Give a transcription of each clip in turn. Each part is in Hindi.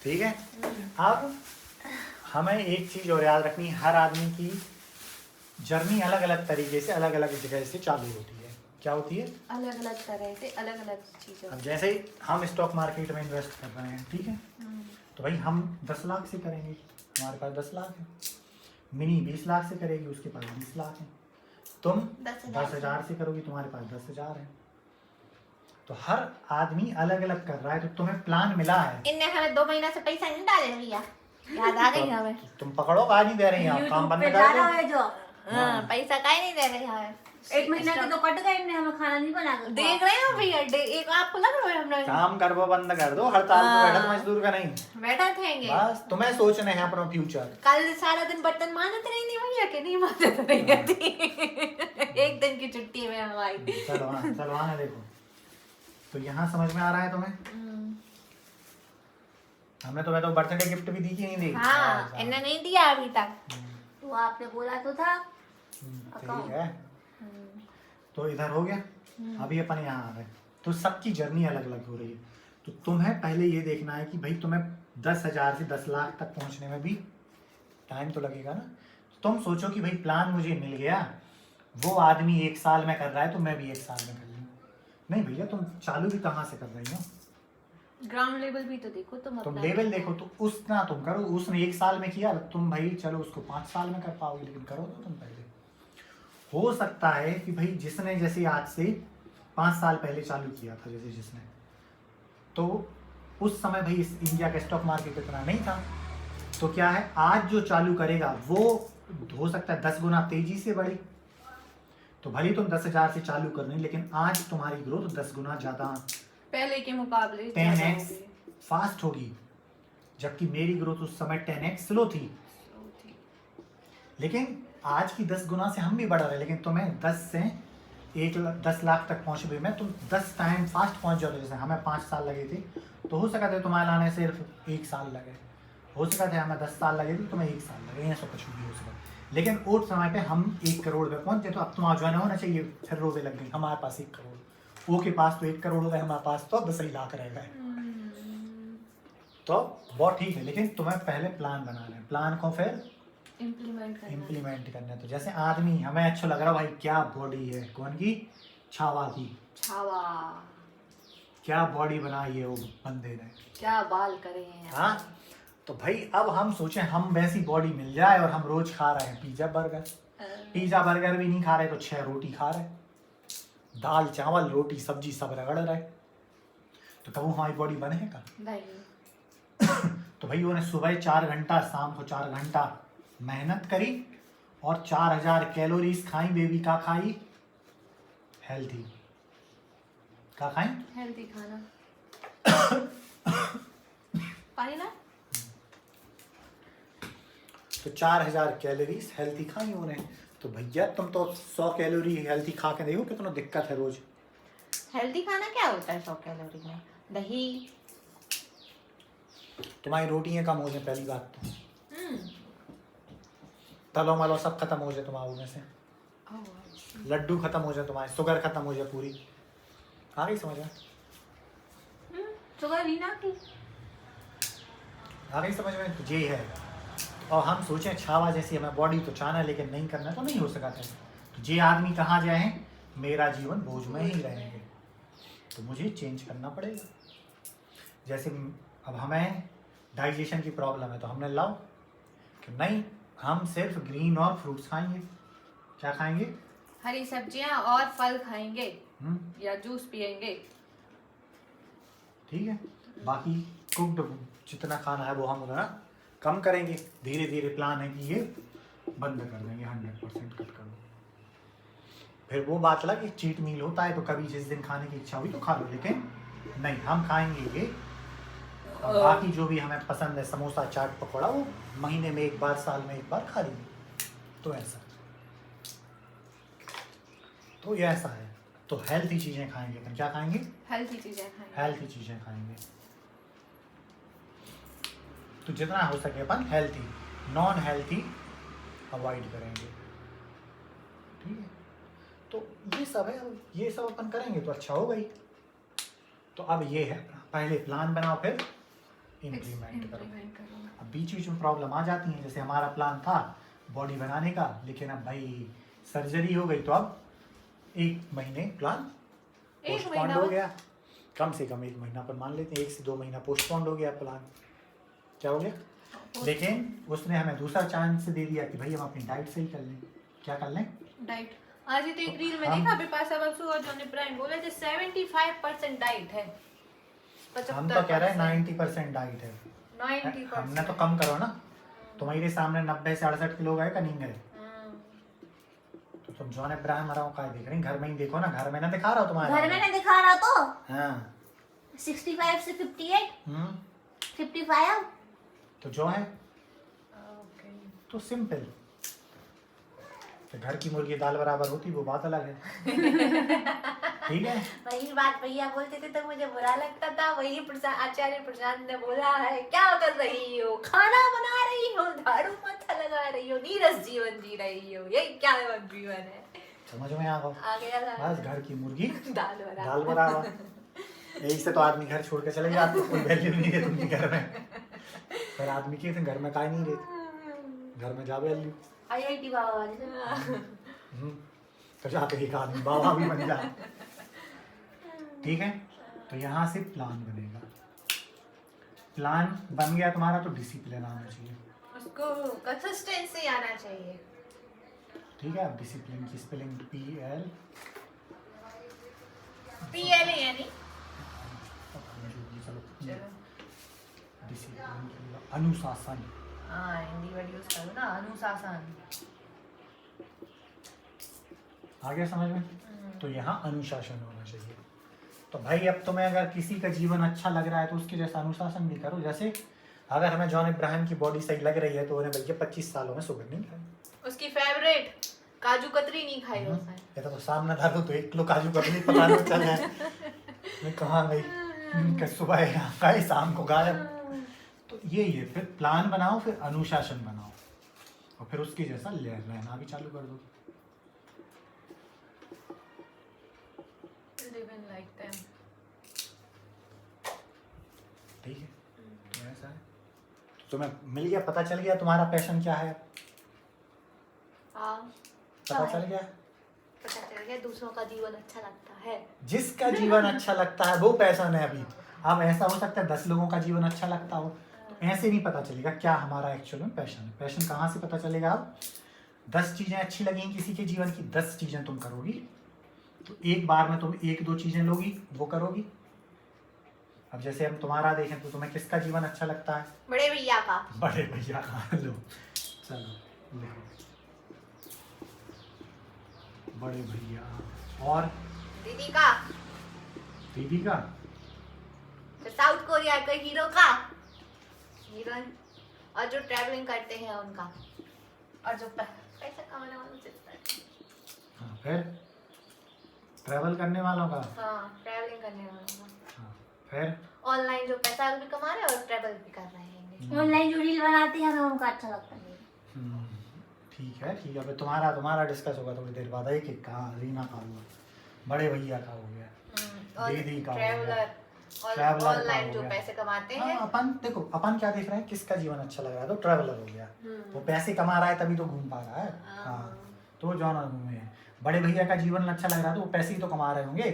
ठीक है। अब हमें एक चीज और याद रखनी है, हर आदमी की जर्नी अलग अलग तरीके से अलग अलग जगह से चालू होती है। क्या होती है? अलग अलग तरह से अलग अलग चीजों। अब जैसे हम स्टॉक मार्केट में इन्वेस्ट कर रहे हैं, ठीक है, तो भाई हम 10 लाख से करेंगे, हमारे पास 10 लाख है। मिनी 20 लाख से करेगी, उसके पास 20 लाख है। तुम 10,000 से करोगी, तुम्हारे पास 10,000 है। तो हर आदमी अलग अलग कर रहा है, तो तुम्हें प्लान मिला है। इनने हमें 2 महीना से पैसा नहीं डाले भैया, याद आ गई हमें। तुम पकड़ो, आज नहीं दे रही हैं आप, काम बंद कर दो। है जो हाँ, पैसा काहे नहीं दे रही है। 1 महीना के तो कट गए, इनने हमें खाना नहीं बना के देख रहे हो भैया, एक आपको लग रहा है हमने काम कर वो बंद कर दो, हड़ताल पे बैठा तो मजदूर का नहीं। बैठा थे। बस तुम्हें सोचना है अपना फ्यूचर। कल सारा दिन बर्तन मानत रही थी भैया के नहीं मानत रही थी। एक दिन की छुट्टी में हमारी। चलो हाँ, चलो आने देखो। तो यहाँ समझ में आ रहा है तुम्हें? हमने तुम्हें तो बर्थडे गिफ्ट भी दी कि नहीं दी? हाँ, इन्हें नहीं दिया अभी तक। तो आपने बोला तो था। ठीक है, तो इधर हो गया। अभी अपन यहाँ आ गए, तो सबकी जर्नी अलग अलग हो रही है। तो तुम्हें पहले ये देखना है कि भाई तुम्हें 10,000 से 10 लाख तक पहुंचने में भी टाइम तो लगेगा ना। तुम सोचो कि भाई प्लान मुझे मिल गया, वो आदमी 1 साल में कर रहा है तो मैं भी 1 साल में कर लूँ। नहीं भैया, तुम चालू भी कहाँ से कर रही हो? ग्राउंड लेवल भी तो देखो तुम लेवल देखो, तो उसना तुम करो। उसने 1 साल में किया, तुम भाई चलो उसको 5 साल में कर पाओगे, लेकिन करो तो तुम पहले। हो सकता है कि भाई जिसने जैसे आज से 5 साल पहले चालू किया था, जैसे जिसने, तो उस समय भाई इस इंडिया का स्टॉक मार्केट इतना नहीं था। तो क्या है, आज जो चालू करेगा वो हो सकता है 10 गुना तेजी से बढ़े। तो भले तुम 10,000 से चालू कर रही, लेकिन आज तुम्हारी ग्रोथ 10 गुना ज्यादा, पहले के मुकाबले 10x फास्ट होगी। जबकि मेरी ग्रोथ उस समय 10x स्लो थी। लेकिन आज की 10 गुना से हम भी बढ़ रहे हैं, लेकिन तुम्हें 10 से 10 लाख तक पहुंच गई मैं, तुम 10 टाइम फास्ट पहुंच जाओगे। जैसे हमें 5 साल लगे थे, तो हो सकता है तुम्हारे लाने सिर्फ 1 साल लगे। हो सकता है हमें 10 साल लगे थे, तुम्हें 1 साल लगे, ऐसा कुछ भी हो सकता है। लेकिन उस समय पे हम 1 करोड़ पे पहुंच गए, तो अब तुम्हारा जो होना चाहिए, फिर रोवे लग गई। हमारे पास 1 करोड़, वो के पास तो 1 करोड़ हो गए, हमारे पास तो 10 ही लाख रह गए। तो बहुत ठीक है, लेकिन तुम्हें पहले प्लान बनाना है, प्लान को फिर इम्प्लीमेंट करना है। तो जैसे आदमी, हमें अच्छा लग रहा भाई, क्या बॉडी है, कौन की? छावा की। छावा, क्या बॉडी बनाई है वो बंदे ने, क्या बाल करे हैं। हाँ। तो भाई अब हम सोचें हम वैसी बॉडी मिल जाए, और हम रोज खा रहे हैं पिज्जा बर्गर। पिज्जा बर्गर भी नहीं खा रहे तो 6 रोटी खा रहे, दाल चावल रोटी सब्जी सब रगड़ रहे, तो कब हमारी बॉडी बनेगा? नहीं। तो भाई उन्हें सुबह 4 घंटा, शाम को 4 घंटा मेहनत करी, और 4000 कैलोरीज खाई। बेबी का खाई? हेल्थी का खाई? हेल्दी खाना। पानी ना। तो 4000 कैलोरीज हेल्थी खाई उन्हें। तो भैया तुम तो 100 कैलोरी हेल्थी खा के देखो कितना दिक्कत है रोज। हेल्दी खाना क्या होता है 100 कैलोरी में? दही। तुम्हारी रोटियां कम हो जाए पहली बात तो, तलो मलो सब खत्म हो जाए तुम्हारे में से, लड्डू खत्म हो जाए तुम्हारे, शुगर खत्म हो जाए पूरी। आ गई समझ में? शुगर ही ना की। आ गई समझ में? तो ये है। और हम सोचें छावा जैसी हमें बॉडी तो चाहना है, लेकिन नहीं करना तो नहीं हो सका था। तो ये आदमी कहाँ जाए, मेरा जीवन बोझ में ही रहेंगे, तो मुझे चेंज करना पड़ेगा। जैसे अब हमें डाइजेशन की प्रॉब्लम है, तो हमने लाओ कि नहीं, हम सिर्फ ग्रीन और फ्रूट्स खाएंगे। क्या खाएंगे? हरी सब्जियां और फल खाएंगे, या जूस पिएंगे। ठीक है, बाकी कुक्ड जितना खाना है वो हम उतना कम करेंगे। धीरे धीरे प्लान है कि ये बंद कर देंगे, 100% कट कर दो। फिर वो बात अलग, एक चीट मील होता है, तो कभी जिस दिन खाने की इच्छा हुई तो खा लो, लेकिन नहीं, हम खाएंगे ये। और बाकी जो भी हमें पसंद है, समोसा चाट पकौड़ा, वो महीने में 1 बार, साल में 1 बार खा लेंगे। तो ऐसा, तो ये ऐसा है। तो हेल्थी चीजें खाएंगे। तो क्या खाएंगे? हेल्थी चीजें खाएंगे। हेल्थी चीजें खाएंगे। तो जितना हो सके अपन हेल्थी, नॉन हेल्थी अवॉइड करेंगे। ठीक है, तो ये सब है। अब ये सब अपन करेंगे तो अच्छा होगा ही। तो अब ये है, पहले प्लान बनाओ, फिर इम्प्लीमेंट करो। Implement करो। अब बीच बीच में प्रॉब्लम आ जाती है, जैसे हमारा प्लान था बॉडी बनाने का, लेकिन अब भाई सर्जरी हो गई तो अब 1 महीने प्लान एक पोस्टपोन्ड महीना हो बस? गया। कम से कम 1 महीना पर मान लेते हैं, 1 से 2 महीना पोस्टपोन्ड हो गया प्लान। क्या हो गया? लेकिन उसने हमें दूसरा चांस दे दिया कि भाई हम अपनी डाइट सही कर लें। क्या कर लें? डाइट। आज ही तो एक रील में हम- देखा बिपाशा बसु और जॉनी ब्रायन बोले थे 75% डाइट है। हम तो कह रहे हैं 90% डाइट है। 90%। हमने तो कम करो ना, तुम्हारे सामने 90 से 68 किलो गए का नहीं गए? तो तुम जॉन इब्राहिम मरा का देख रही, घर में ही देखो ना, घर में ना दिखा रहा हो तुम्हारे घर में ना दिखा रहा तो हाँ 65 से 58 हम्म 55 तो जो है ओके। तो सिंपल। तो घर की मुर्गी दाल बराबर होती वो बात अलग है। ठीक है, वही बात भैया बोलते थे तो मुझे बुरा लगता था। वही आचार्य प्रशांत ने बोला है, क्या कर रही हो, खाना बना रही हो, झाड़ू पोछा लगा रही हो, नीरस जीवन जी रही हो, यही क्या जीवन है? समझ में आ गया? आ गया था। बस घर की मुर्गी दाल बराबर। दाल बराबर। यही से तो आदमी घर छोड़ के चले जाते, कोई वैल्यू नहीं है तुमके घर में। पर आदमी के घर में काहे नहीं रहते, घर में जा वैल्यू। IIT बाबा वाले तो जाके एक आदमी बाबा भी बन जाए। ठीक है, तो यहाँ से प्लान बनेगा। प्लान बन गया तुम्हारा तो डिसिप्लिन आना चाहिए। उसको कंसिस्टेंसी आना चाहिए। ठीक है, अब डिसिप्लिन की स्पेलिंग PL PL यानी चलो डिसिप्लिन की अनुशासन। हाँ, हिंदी वर्ड यूज करो ना, अनुशासन। आ गया समझ में? तो यहाँ अनुशासन होना चाहिए। तो भाई अब तुम्हें अगर किसी का जीवन अच्छा लग रहा है तो उसके जैसा अनुशासन भी करो। जैसे अगर हमें जॉन इब्राहिम की बॉडी सही लग रही है तो उन्हें भैया 25 सालों में शुगर नहीं खाई। उसकी फेवरेट काजू कतरी नहीं खाई उसने। ये तो सामने था तो 1 किलो काजू कतली पकाने में चल जाए। मैं कहाँ गई कि सुबह यहाँ खाई शाम को गायब। तो यही है, फिर प्लान बनाओ, फिर अनुशासन बनाओ, और फिर उसके जैसा रहना भी चालू कर दो। Living like them. ठीक है, तो ऐसा है। तो तुम्हें मिल गया, पता चल गया तुम्हारा पैशन क्या है। हाँ, पता चल गया, पता चल गया दूसरों का जीवन अच्छा लगता है। जिसका जीवन अच्छा लगता है वो पैशन है। अभी अब ऐसा हो सकता है 10 लोगों का जीवन अच्छा लगता हो, तो ऐसे नहीं पता चलेगा क्या हमारा एक्चुअल में पैशन है। पैशन कहाँ से पता चलेगा? अब 10 चीजें अच्छी लगेंगी किसी के जीवन की, 10 चीजें तुम करोगी, तो एक बार में तुम 1-2 चीजें लोगी, वो करोगी। अब जैसे हम तुम्हारा देखें तो तुम्हें किसका जीवन अच्छा लगता है? बड़े भैया का। बड़े भैया का। लो चलो लिखो, बड़े भैया। और दीदी का। दीदी का। तो साउथ कोरिया के हीरो का, हीरोइन, और जो ट्रैवलिंग करते हैं उनका, और जो पैसा कमाने वालों से। हाँ, फिर ट्रैवल करने वालों का। हाँ, ट्रैवलिंग करने वालों का। हाँ, फिर ऑनलाइन जो पैसा भी कमा रहे हैं और ट्रैवल भी कर रहे हैं। ऑनलाइन जो रील बनाते हैं हमें उनका अच्छा लगता है। ठीक है, ठीक है। अबे तुम्हारा डिस्कस होगा थोड़ी देर बाद। एक एक का, रीना का हुआ, बड़े भैया का हो गया, दीदी का हो गया, ट्रैवलर, का ऑनलाइन हो जो गया। पैसे कमाते हाँ, हैं। अपन देखो, अपन क्या देख रहे हैं, किसका जीवन अच्छा लग रहा है, तो ट्रैवलर हो गया। वो पैसे कमा रहा है तभी तो घूम पा रहा है। हाँ, तो जॉन घूमे हैं। बड़े भैया का जीवन अच्छा लग रहा है तो वो पैसे ही तो कमा रहे होंगे,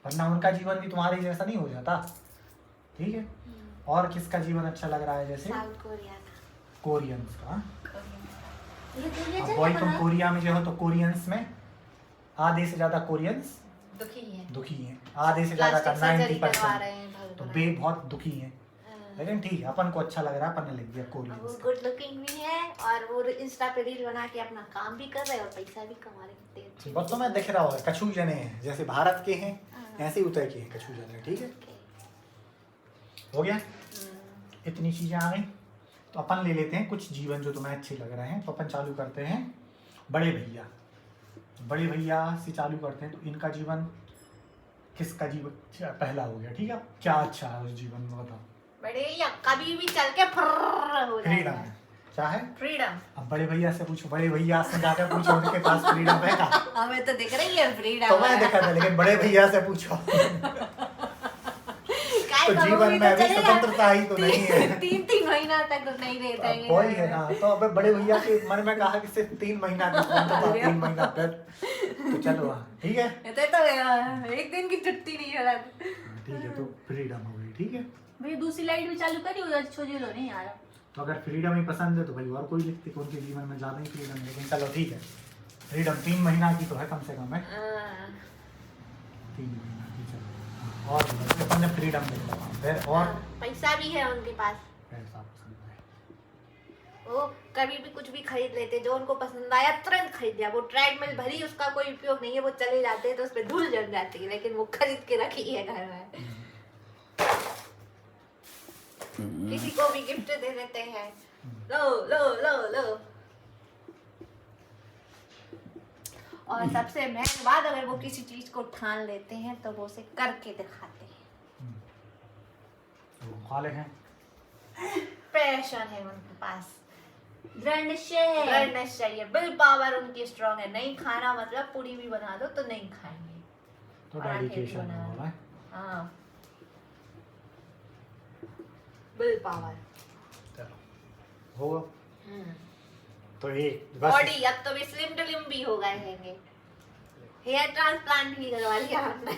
वरना उनका जीवन भी तुम्हारे जैसा नहीं हो जाता। ठीक है, और किसका जीवन अच्छा लग रहा है? जैसे साउथ कोरिया का, कोरियंस का। ये कोरिया अब चल वही रहा तुम है। कोरिया में जो हो तो कोरियंस में आधे से ज्यादा कोरियंस दुखी है, दुखी हैं, आधे से ज्यादा का प्लास्टिक सर्जरी करवा 90%। रहे हैं तो भगवान। बे बहुत दुखी हैं। लेकिन ठीक है, अपन को अच्छा लग रहा है, अपन ने लिख दिया वो कोरियंस। गुड लुकिंग भी है और वो इंस्टा पे रील बना के अपना काम भी कर रहे हैं और पैसा भी कमा रहे हैं। बस तो मैं दिख रहा होगा, कछू जने हैं, जैसे भारत के हैं ऐसे ही उतर के हैं कछू जने। ठीक है, हो गया। इतनी चीजें आ गई, तो अपन ले लेते हैं कुछ जीवन जो तुम्हें अच्छे लग रहे हैं। तो अपन चालू करते हैं बड़े भैया। बड़े भैया से चालू करते हैं। तो इनका जीवन, किसका जीवन पहला हो गया? ठीक है, क्या अच्छा है उस जीवन में बताओ? बड़े भैया कभी भी चल के फर्र हो फ्रीडम जाएगा। है, क्या है? फ्रीडम। अब बड़े भैया से पूछो, बड़े भैया से जाकर पूछो उनके पास फ्रीडम है का? हमें तो दिख रही है फ्रीडम। तो मैं देखा था, लेकिन बड़े भैया से पूछो। तो कभी जीवन में अभी चलेगा। स्वतंत्रता ही तो नहीं है। 3 महीना तक तो नहीं देते हैं अब वही है ना, तो अबे बड़े भैया के मन में कहा कि सिर्फ 3 महीना की स्वतंत्रता, 3 महीना तक तो चलो हाँ ठीक है। तो एक दिन की छुट्टी नहीं हो रहा। ठीक है तो फ्रीडम हो गई, ठीक है। भाई दूसरी लाइट भी चालू करी उधर छोजी लो नहीं आ रहा। तो अगर फ्रीडम ही पसंद है तो भाई और कोई लिखते कि उनके जीवन में ज़्यादा ही फ्रीडम है, लेकिन चलो ठीक है, फ्रीडम 3 महीना की तो है कम से कम है, 3 महीना की। चलो और अपन ने फ्रीडम ले लिया, फिर और पैसा भी है उनके पास, पैसा पसंद है। वो कभी भी कुछ भी खरीद लेते, जो उनको पसंद आया तुरंत खरीद लिया। वो ट्रेडमिल भरी उसका कोई उपयोग नहीं है, वो चले जाते हैं तो उस पर धूल जम जाती है, लेकिन वो खरीद के रखी है घर में। किसी को भी गिफ्ट दे देते हैं, लो लो लो लो। और सबसे मेन बात, अगर वो किसी चीज को ठान लेते हैं तो वो उसे करके दिखाते हैं। वो कॉलेज है, पैशन है उनके पास, दृढ़ निश्चय है। दृढ़ निश्चय है, विल पावर उनकी स्ट्रांग है। नहीं खाना मतलब पूरी भी बना दो तो नहीं खाएंगे। तो पराठे भी डेडिकेशन बना हो रहा है। हाँ, विल पावर। चलो होगा तो एक बस बॉडी अब तो भी स्लिम ट्रिम भी हो गए हैं। हेयर ट्रांसप्लांट भी करवा लिया हमने।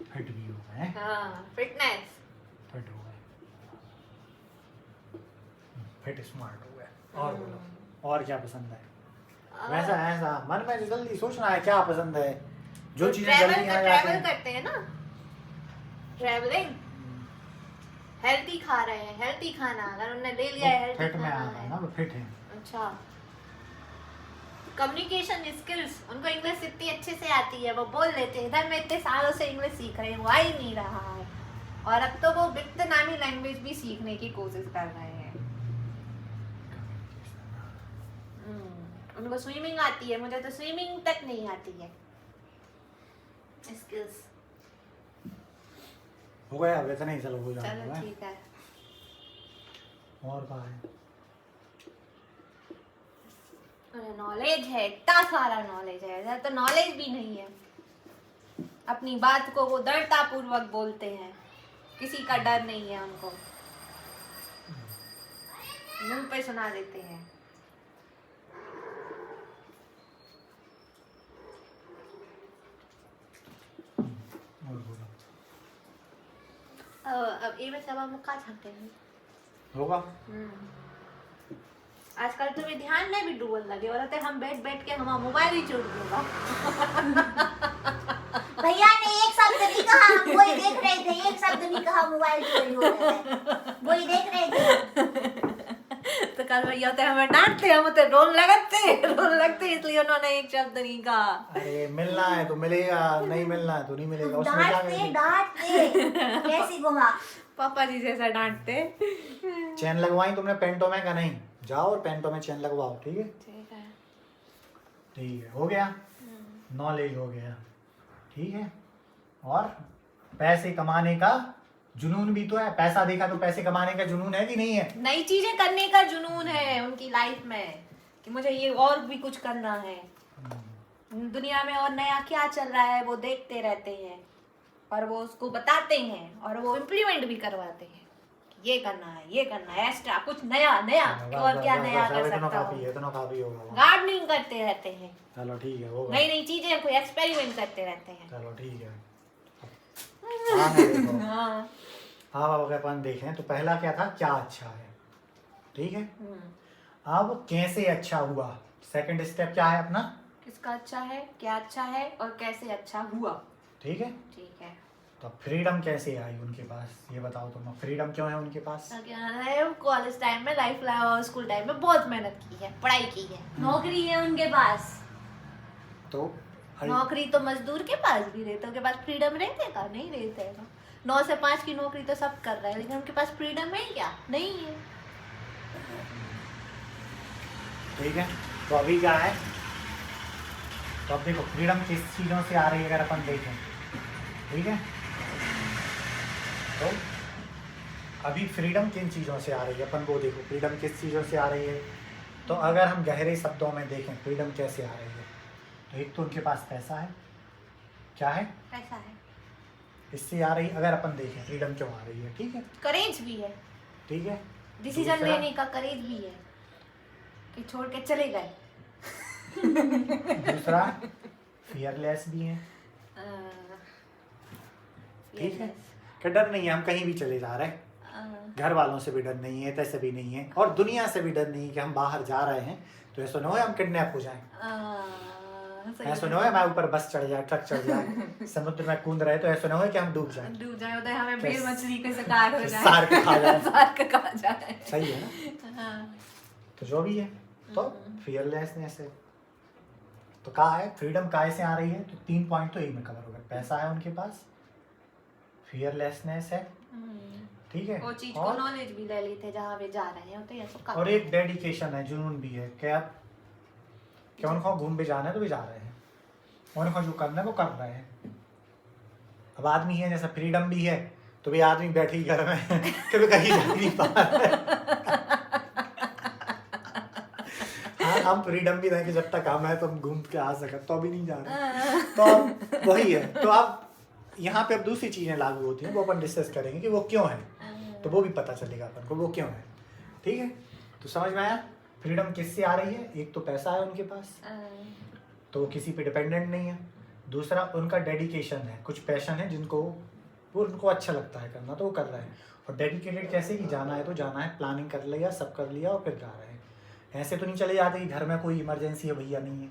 फिट भी हो गए हैं, हाँ, फिटनेस। फिट हो गए, फिट स्मार्ट हो गए। और बोलो, और क्या पसंद है? वैसा ऐसा मन में जल्दी सोचना है क्या पसंद है, जो चीजें जल्दी आ जाती ट्रैवल हैं। करते हैं ना, ट्रैवलिंग। हेल्थी खा रहे हैं, हेल्थी खाना अगर उन्होंने ले लिया है, हेल्थी फिट में खाना आता है है। ना, वो फिट है। अच्छा, कम्युनिकेशन स्किल्स, उनको इंग्लिश इतनी अच्छे से आती है, वो बोल लेते हैं। इधर में इतने सालों से इंग्लिश सीख रहे हैं, वो आ ही नहीं रहा है। और अब तो वो वियतनामी लैंग्वेज भी सीखने की कोशिश कर रहे हैं। उनको स्विमिंग आती है, मुझे तो स्विमिंग तक नहीं आती है। स्किल्स। हो गया अब इतना ही, चलो हो चलो जाएगा। ठीक है। और कहाँ है? नॉलेज है, इतना सारा नॉलेज है। इधर तो नॉलेज भी नहीं है। अपनी बात को वो दृढ़ता पूर्वक बोलते हैं, किसी का डर नहीं है उनको, मुंह पे सुना देते हैं। और बोलो, अब ये में सब मुक्का छाते हैं। होगा आजकल तो भी ध्यान में भी डूबल लगे, और रहते हम बैठ बैठ के हमारा मोबाइल ही चोट दूंगा। भैया ने एक शब्द नहीं कहा, हम वही देख रहे थे। एक शब्द नहीं कहा, मोबाइल चोरी हो रहा है, वही देख रहे थे। तो कल भैया होते हमें डांटते, हम होते रोन लगते, इसलिए उन्होंने एक शब्द नहीं कहा। अरे मिलना है तो मिलेगा, नहीं मिलना है तो नहीं मिलेगा, उसमें क्या करेंगे? डांटते कैसी घुमा। पापा जी जैसा डांटते। चैन लगवाई तुमने पेंटों में का? नहीं, जाओ और पेंटों में चैन लगवाओ, ठीक है? ठीक है। ठीक है, हो गया, नॉलेज हो गया, ठीक है। और पैसे कमाने का जुनून भी तो है। पैसा देखा तो पैसे कमाने का जुनून है कि नहीं है? नई चीजें करने का जुनून है उनकी लाइफ में, कि मुझे ये और भी कुछ करना है। दुनिया में और नया क्या चल रहा है वो देखते रहते हैं, और वो उसको बताते हैं, और वो इम्प्लीमेंट भी करवाते हैं। ये करना है, ये करना है, एक्स्ट्रा कुछ नया और क्या नया कर सकता हूँ। इतना काफी होगा। गार्डनिंग करते रहते हैं, चलो ठीक है, होगा। नई नई चीजें कोई एक्सपेरिमेंट करते रहते हैं। चलो ठीक है। हाँ, देखो। हाँ। हाँ, अब अगर अपन देखें तो पहला क्या था, क्या अच्छा है, ठीक है। अब कैसे अच्छा हुआ, सेकंड स्टेप क्या है अपना? किसका अच्छा है, क्या अच्छा है, और कैसे अच्छा हुआ। ठीक है। ठीक है। तो फ्रीडम कैसे आई उनके पास, ये बताओ तुम। फ्रीडम क्यों है उनके पास? कॉलेज टाइम में, लाइफ स्कूल टाइम में बहुत मेहनत की है, पढ़ाई की है। नौकरी है उनके पास। तो नौकरी तो मजदूर के पास भी रहते, उनके पास फ्रीडम रहते का? नहीं रहते है। 9 से 5 की नौकरी तो सब कर रहे हैं, लेकिन उनके पास फ्रीडम है क्या? नहीं है। ठीक है, तो अभी क्या है, तो अब देखो फ्रीडम किस चीज़ों से आ रही है अगर अपन देखें, ठीक है। तो अभी फ्रीडम किन चीज़ों से आ रही है अपन को देखो, फ्रीडम किस चीज़ों से आ रही है। तो अगर हम गहरे शब्दों में देखें फ्रीडम कैसे आ रही है, तो एक तो उनके पास पैसा है। क्या है? पैसा है। इससे आ रही, अगर अपन देखें फ्रीडम क्यों आ रही है, ठीक है, करेज भी है, ठीक है, डिसीजन दूसरा- लेने का करेज भी है कि छोड़ के चले गए। दूसरा फियरलेस भी है, ठीक है, कि डर नहीं है, हम कहीं भी चले जा रहे हैं, घर वालों से भी डर नहीं है, तैसे भी नहीं है, और दुनिया से भी डर नहीं है कि हम बाहर जा रहे हैं तो ऐसा ना हो हम किडनैप हो जाएं, ऐसा ना हो हमारे ऊपर बस चढ़ जाए, ट्रक चढ़ जाए, समुद्र में कूद रहे तो ऐसा ना हो कि हम डूब जाएं, डूब जाए, उधर हमें भेड़ मछली के शिकार हो जाए, सार्क खा जाए, सार्क खा जाए। सही है ना। हाँ। तो जो भी है, तो फियरलेसनेस है, तो कहा है फ्रीडम काय से आ रही है, तो 3 पॉइंट तो यही में कवर हो गए, पैसा है उनके पास, फियरलेसनेस है, ठीक है, वो चीज को और नॉलेज भी ले लेते जहाँ वे जा रहे हैं, तो ये सब और एक डेडिकेशन है, जुनून भी है कि अब क्या उनको घूम भी जाना है तो भी जा रहे हैं, उनको जो करना है वो कर रहे हैं। अब आदमी है जैसा फ्रीडम भी है तो भी आदमी बैठे ही घर में कभी कहीं जा नहीं पा रहे हाँ, हम फ्रीडम भी दें कि जब तक हम है तो हम घूम के आ सके, तो अभी नहीं जा रहे, तो अब वही है। तो अब यहाँ पे अब दूसरी चीजें लागू होती हैं, वो अपन डिस्कस करेंगे कि वो क्यों है, तो वो भी पता चलेगा अपन को वो क्यों है, ठीक है। तो समझ में आया फ्रीडम किससे आ रही है, एक तो पैसा है उनके पास, तो वो किसी पे डिपेंडेंट नहीं है, दूसरा उनका डेडिकेशन है, कुछ पैशन है जिनको वो उनको अच्छा लगता है करना तो वो कर रहे हैं, और डेडिकेटेड कैसे कि जाना है तो जाना है, प्लानिंग कर लिया, सब कर लिया और फिर जा रहे हैं। ऐसे तो नहीं चले जाते कि घर में कोई इमरजेंसी है, भैया नहीं है,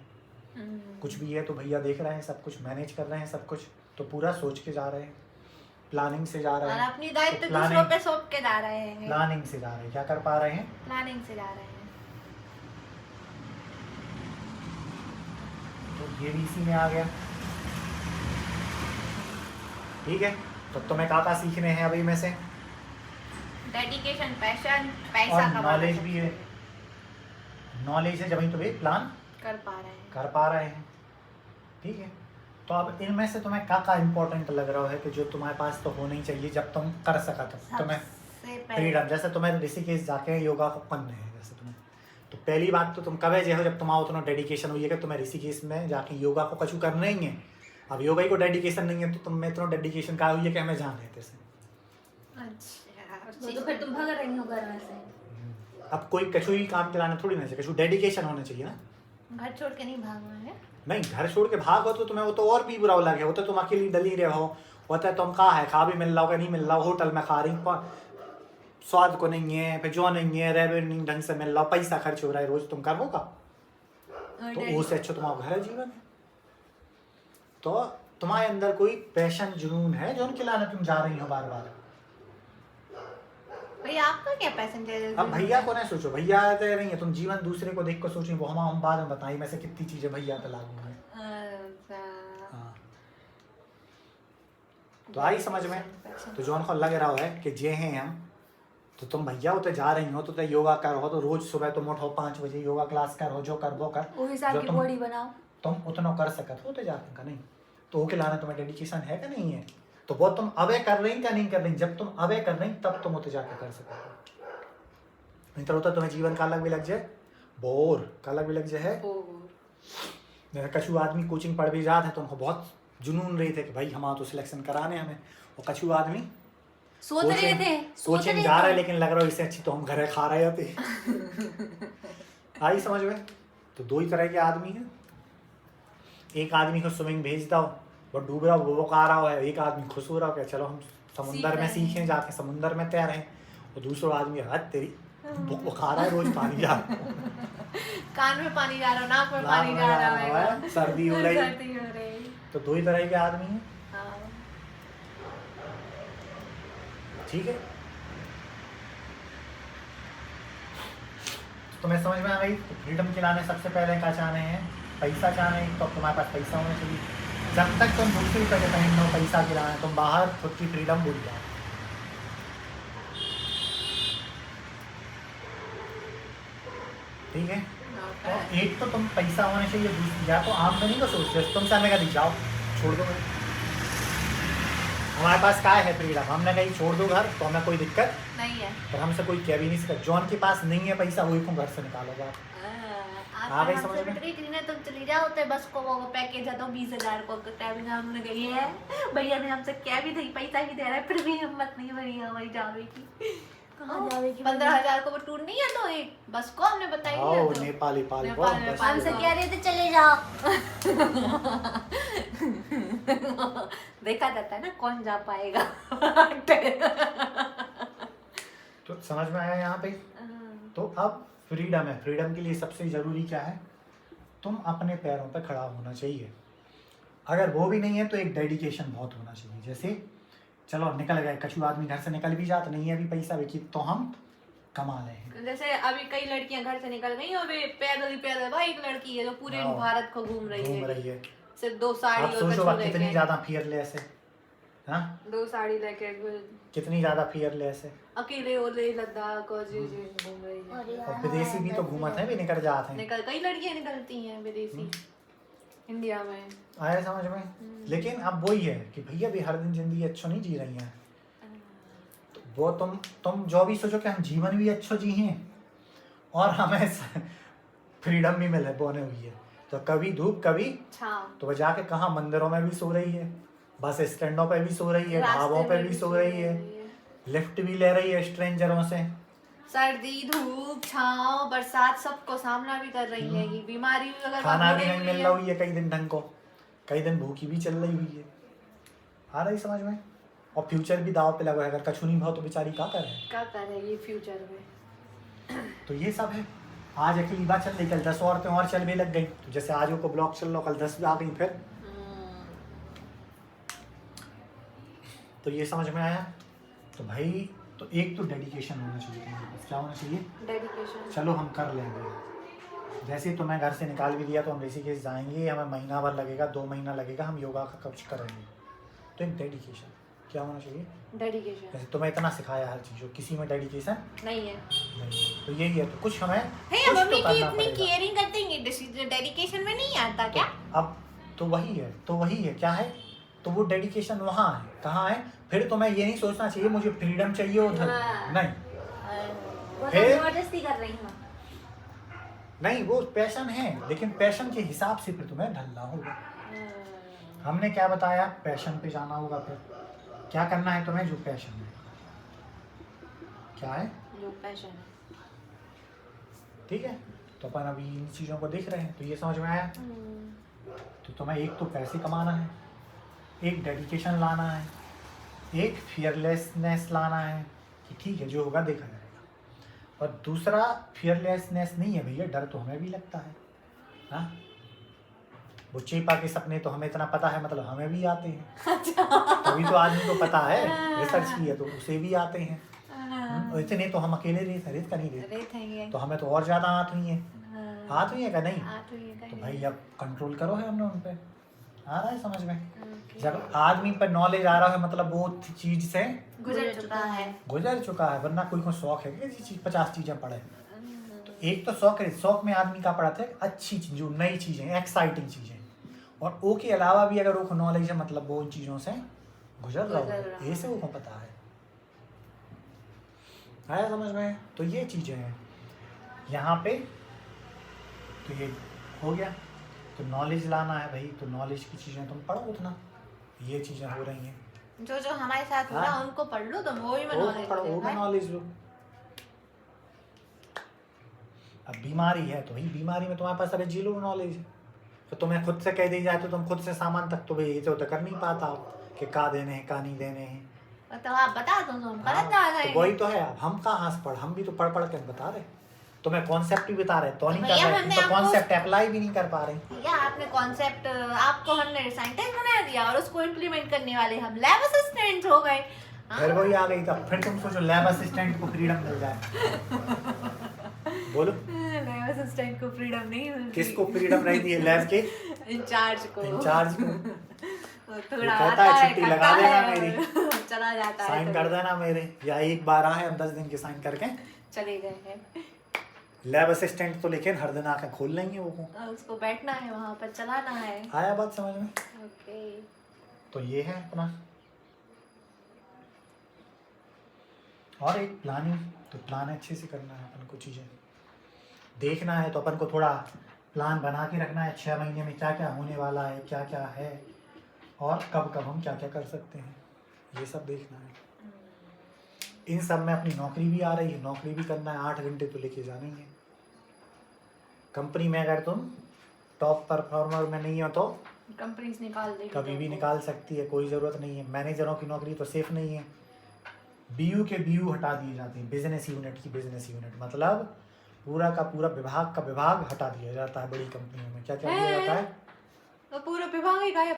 कुछ भी है तो भैया देख रहे हैं, सब कुछ मैनेज कर रहे हैं, सब कुछ तो पूरा सोच के जा रहे हैं, प्लानिंग से जा रहे और हैं, अपनी दायित्व तो दूसरों पे सौंप के जा रहे हैं, प्लानिंग से जा रहे हैं, क्या कर पा रहे हैं, प्लानिंग से जा रहे हैं। तो ये भी इसी में आ गया, ठीक है। तो तुम्हें क्या सीखने हैं अभी में से, डेडिकेशन, पैशन, पैसा और कमाना, नॉलेज भी है, नॉलेज है जब ही तुम्हें प्लान कर पा रहे हैं। कर पा रहे हैं, ठीक है। तो अब इनमें से तुम्हें क्या इम्पोर्टेंट लग रहा है कि जो तुम्हारे पास तो होना ही चाहिए जब तुम कर सका तो तुम्हें सबसे पहले फ्रीडम, जैसे तुम्हें ऋषिकेश जाके योगा को करने हैं, जैसे तुम्हें तो पहली बात तो तुम कब जो हो जब तुम्हारा उतना डेडिकेशन हुई है कि तुम्हें ऋषिकेश में जाके योगा को कछु करना ही है। अब योगा ही को डेडिकेशन नहीं है तो तुम में इतना डेडिकेशन का हुई है कि हमें जाना है जैसे। अच्छा, वो तो फिर तुम भग रही हो घर में से। अब कोई कछु ही काम चलाना थोड़ी ना चाहिए, कछु डेडिकेशन होना चाहिए ना। घर छोड़ के नहीं भागना है। नहीं, घर छोड़ के भागो तो तुम्हें वो तो और भी बुरा लगे, वो तो तुम अकेली डली रहे हो, होता है तुम कहा है खा भी मिल रहा हो नहीं मिल रहा हो, होटल में खा रही स्वाद को नहीं है, फिर जो नहीं है रह नहीं ढंग से मिल रहा हो, पैसा खर्च हो रहा है रोज, तुम करोगा तो उससे अच्छा तुम्हारा घर है, जीवन है। तो तुम्हारे अंदर कोई पैशन जुनून है जो उनके लाने तुम जा रही हो बार बार। भैया आपका क्या पैसेंजर? अब भैया को नहीं सोचो, भैया तो नहीं है, तुम जीवन दूसरे को देख कर सोचो, वो हम बाद में बताएं में से कितनी चीजें भैया पे लागू है। हाँ। तो आई समझ में। तो जो उनको लग रहा है कि जे हैं हम, तो तुम भैया होते जा रही हो तो योगा करो, तो रोज सुबह तुम उठो 5 बजे योगा क्लास करो, जो कर वो कर, उस हिसाब की बॉडी बनाओ। तुम उतना कर सकत हो तो जाते का नहीं, तो के लाने तुम्हें डेडिकेशन है क्या नहीं है, तो वो तुम अबे कर रही क्या नहीं कर रही, जब तुम अबे कर रही तब तुम उसे जाके कर सको। नहीं तो होता तुम्हें जीवन का अलग भी लग जाए, बोर का अलग भी लग जाए है। जैसे कछु आदमी कोचिंग पढ़ भी जाते हैं तो उनको बहुत जुनून रही थे कि भाई हमारा तो सिलेक्शन कराने हमें, और कछु आदमी सोच रहे थे, कोचिंग जा रहे लेकिन लग रहा है इससे अच्छी तो हम घर खा रहे होते। आई समझ में। तो दो ही तरह के आदमी हैं, एक आदमी को स्विमिंग भेज दो वो डूब रहा वो आ रहा है, एक आदमी खुश हो रहा है चलो हम समुंदर में सीखें जाके समुंदर में तैरें, और दूसरा आदमी हद तेरी बुखा रहा है रोज पानी जा रहा है, कान में पानी जा रहा है, नाक में पानी जा रहा है, सर्दी हो रही, सर्दी हो रही। तो दो ही तरह के आदमी हैं, हाँ। ठीक है। तो मैं समझ में आ गई। तो फ्रीडम खिलाने सबसे पहले क्या चाहने हैं, पैसा चाहने हैं, तो तुम्हारे पास पैसा होना चाहिए। जब तक तुम दूसरी पे डिपेंड हो पैसा खिलाना, तुम बाहर खुद की फ्रीडम भूल जाओ। ठीक है। तो एक तो तुम पैसा होना चाहिए, या तो आमदनी को सोचते हो, तुमसे हमें कहीं जाओ छोड़ दो, हमारे पास क्या है फ्रीडम, हमने कहीं छोड़ दो घर तो हमें कोई दिक्कत नहीं है। पर हमसे कोई कह भी नहीं सकता, जॉन के पास नहीं है पैसा वही को घर से निकालोगा। आ गई हमसे समझ में? बिक्री करी ना, तुम चली जाओ तो बस को वो पैकेज है तो 20,000 को ट्रैवलिंग हमने गई है, भैया ने हमसे क्या भी नहीं पैसा भी दे रहा है, फिर भी हिम्मत नहीं भरी हमारी जाने की। कहाँ जावे की 15,000 को वो टूर नहीं है तो एक बस को हमने बताई है आओ तो। नेपाली पाली नेपाल बोल में बस। हमसे कह रहे थे चले जाओ। देखा जाता है ना कौन जा पाएगा। तो समझ में आया यहाँ पे? तो अब फ्रीडम है, फ्रीडम के लिए सबसे जरूरी क्या है? तुम अपने पैरों पर खड़ा होना चाहिए। अगर वो भी नहीं है तो एक डेडिकेशन बहुत होना चाहिए। जैसे चलो निकल गए, कछु आदमी घर से निकल भी जाते, नहीं है अभी पैसा बेची तो हम कमा लें। जैसे अभी कई लड़कियां घर से निकल गई और वे पैदल ही पैदल, भाई एक लड़की है जो पूरे हाँ। भारत को घूम रही है, सिर्फ 2 आप साड़ी और सोचो कछुआ आप कितनी लेके, ज्यादा फियरलेस है, हाँ 2 साड़ी लेके कितनी ज्यादा फियरलेस है। अकेले और ले लद्दाख और जी घूम रही है। अरे और यार, विदेशी भी तो घूमत है, भी निकल जाते हैं। निकल कई लड़कियां निकलती हैं विदेशी इंडिया में। आया समझ में? लेकिन अब वही है कि भैया भी हर दिन जिंदगी अच्छो नहीं जी रही है। तो वो तुम जो भी सोचो कि हम जीवन भी अच्छो जी हैं और हमें फ्रीडम भी मिले बोने हुई है, तो कभी धूप कभी छाँव, तो वो जाके कहाँ मंदिरों में भी सो रही है, बस स्टैंडों पे भी सो रही है, रास्ते ढाबों पे में भी सो रही है, लिफ्ट भी ले रही है स्ट्रेंजरों से। सर्दी धूप छाँव बरसात सबको सामना भी कर रही है। ये बीमारी भी अगर खाना भी बढ़ नहीं रही मिल है। रहा हुई है कई दिन ढंग को, कई दिन भूखी भी चल रही हुई है। आ रही समझ में? और फ्यूचर भी दाव पे लगा है, अगर कछु नहीं भाव तो बेचारी क्या करे। क्या करेगी फ्यूचर में? तो ये सब है। आज अकेली बात चल रही, कल 10 औरतें और चल भी लग गई। तो जैसे आज को ब्लॉक चल रहा, कल 10 भी आ गई फिर। तो ये समझ में आया? तो भाई तो एक तो डेडिकेशन होना चाहिए तुम्हारे पास। क्या होना चाहिए? डेडिकेशन। चलो हम कर लेंगे। जैसे तुम्हें घर से निकाल भी दिया तो हम ऋषिकेश जाएंगे, हमें महीना भर लगेगा, 2 महीना लगेगा, हम योगा का कुछ करेंगे। तो एक डेडिकेशन क्या होना चाहिए? डेडिकेशन जैसे तुम्हें इतना सिखाया हर चीज़, किसी में डेडिकेशन नहीं है। नहीं, तो यही है। तो कुछ हमें है कुछ मम्मी तो की करना इतनी पड़ेगा। केयरिंग करते हैं, डेडिकेशन में नहीं आता क्या? अब तो वही है, तो वही है क्या है? तो वो डेडिकेशन वहाँ है, कहाँ है? फिर तुम्हें ये नहीं सोचना चाहिए मुझे फ्रीडम चाहिए उधर, हाँ। नहीं वो तो फिर? जबरदस्ती कर रही हूँ। नहीं, वो पैशन है, लेकिन पैशन के हिसाब से फिर तुम्हें ढलना होगा। हमने क्या बताया? पैशन पे जाना होगा। फिर क्या करना है तुम्हें? जो पैशन है। क्या है? जो पैशन है। ठीक है, तो अपन अभी इन चीज़ों को देख रहे हैं। तो ये समझ में आया? तो तुम्हें एक तो पैसे कमाना है, एक डेडिकेशन लाना है, एक फियरलेसनेस लाना है कि ठीक है जो होगा देखा जाएगा। और दूसरा फियरलेसनेस नहीं है भैया, डर तो हमें भी लगता है। हाँ, वो चेपा के सपने तो हमें इतना पता है, मतलब हमें भी आते हैं। तभी तो आदमी को पता है, रिसर्च की है तो उसे भी आते हैं। और इतने तो हम अकेले रेत का नहीं रेत, तो हमें तो और ज़्यादा आत हुई है। आत हुई है क्या? नहीं। तो भाई अब कंट्रोल करो है हमने उन पे। आ रहा है समझ में? जब आदमी पर नॉलेज आ रहा है मतलब वो चीज से गुजर चुका है। वरना कोई को शौक है कि चीज 50 चीजें पढ़े। तो एक तो शौक है, शौक में आदमी का पढ़ा था अच्छी चीज, जो नई चीजें, एक्साइटिंग चीजें। और वो के अलावा भी अगर वो नॉलेज है मतलब वो उन चीजों से गुजर रहा हो, ये से वो को पता है। आया समझ में? तो ये चीजें हैं यहाँ पे। तो ये हो गया। तो नॉलेज लाना है भाई, तो नॉलेज की चीजें तुम पढ़ो उतना, ये चीजें हो रही हैं। जो जो हमारे साथ हो रहा है उनको पढ़ लो, तुम वही में नॉलेज लो। अब बीमारी है तो भाई बीमारी में तुम्हारे पास अभी जी लो नॉलेज है। तो तुम्हें खुद से कह दी जाए तो तुम खुद से सामान तक तो भाई ये तो कर नहीं पाता हो कि का देने हैं का नहीं देने हैं। तो आप बता दो तो हम गलत ना आ तो जाएंगे। वही तो है। अब हम कहाँ से पढ़, हम भी तो पढ़ पढ़ के बता रहे, तुम्हें कॉन्सेप्ट भी बता रहे तो नहीं कर भैया, रहे, हमने तो आपको- कॉन्सेप्ट अप्लाई भी नहीं कर पा रहे। भैया आपने कॉन्सेप्ट, आपको हमने साइंटिस्ट बना दिया और उसको इम्प्लीमेंट करने वाले हम लैब असिस्टेंट हो गए। फिर वही आ गई, तब फिर तुम सोचो लैब असिस्टेंट को फ्रीडम मिल जाए। बोलो लैब असिस्टेंट को फ्रीडम नहीं मिलती। किसको फ्रीडम रही थी? लैब के इंचार्ज को। इंचार्ज को। थोड़ा वो कहता आता है है, छुट्टी खाता लगा देना है और मेरी। चला जाता है। साइन कर देना मेरे, या एक बार आए हम 10 दिन के साइन करके चले गए हैं। लैब असिस्टेंट तो लेकिन हर दिन आके खोल लेंगे वो को। और उसको बैठना है वहाँ पर, चलाना है। आया बात समझ में? ओके। तो ये है अपना। और एक प्लानिंग, तो प्लान अच्छे से करना है अपन को, चीज़ें देखना है तो अपन को थोड़ा प्लान बना के रखना है 6 महीने में क्या क्या होने वाला है, क्या क्या है और कब कब हम क्या क्या कर सकते हैं, ये सब देखना है। इन सब में अपनी नौकरी भी आ रही है, नौकरी भी करना है, 8 घंटे तो लेके जाना ही है। कंपनी में अगर तुम टॉप परफॉर्मर में नहीं हो तो कंपनीज निकाल देगी कभी भी तुमको। निकाल सकती है, कोई ज़रूरत नहीं है। मैनेजरों की नौकरी तो सेफ नहीं है। बीयू के बीयू हटा दिए जाते हैं, बिजनेस यूनिट की बिजनेस यूनिट, मतलब पूरा का पूरा विभाग का विभाग हटा दिया जाता है बड़ी कंपनियों में। क्या क्या दिया जाता है? तो पूरा विभाग ही गायब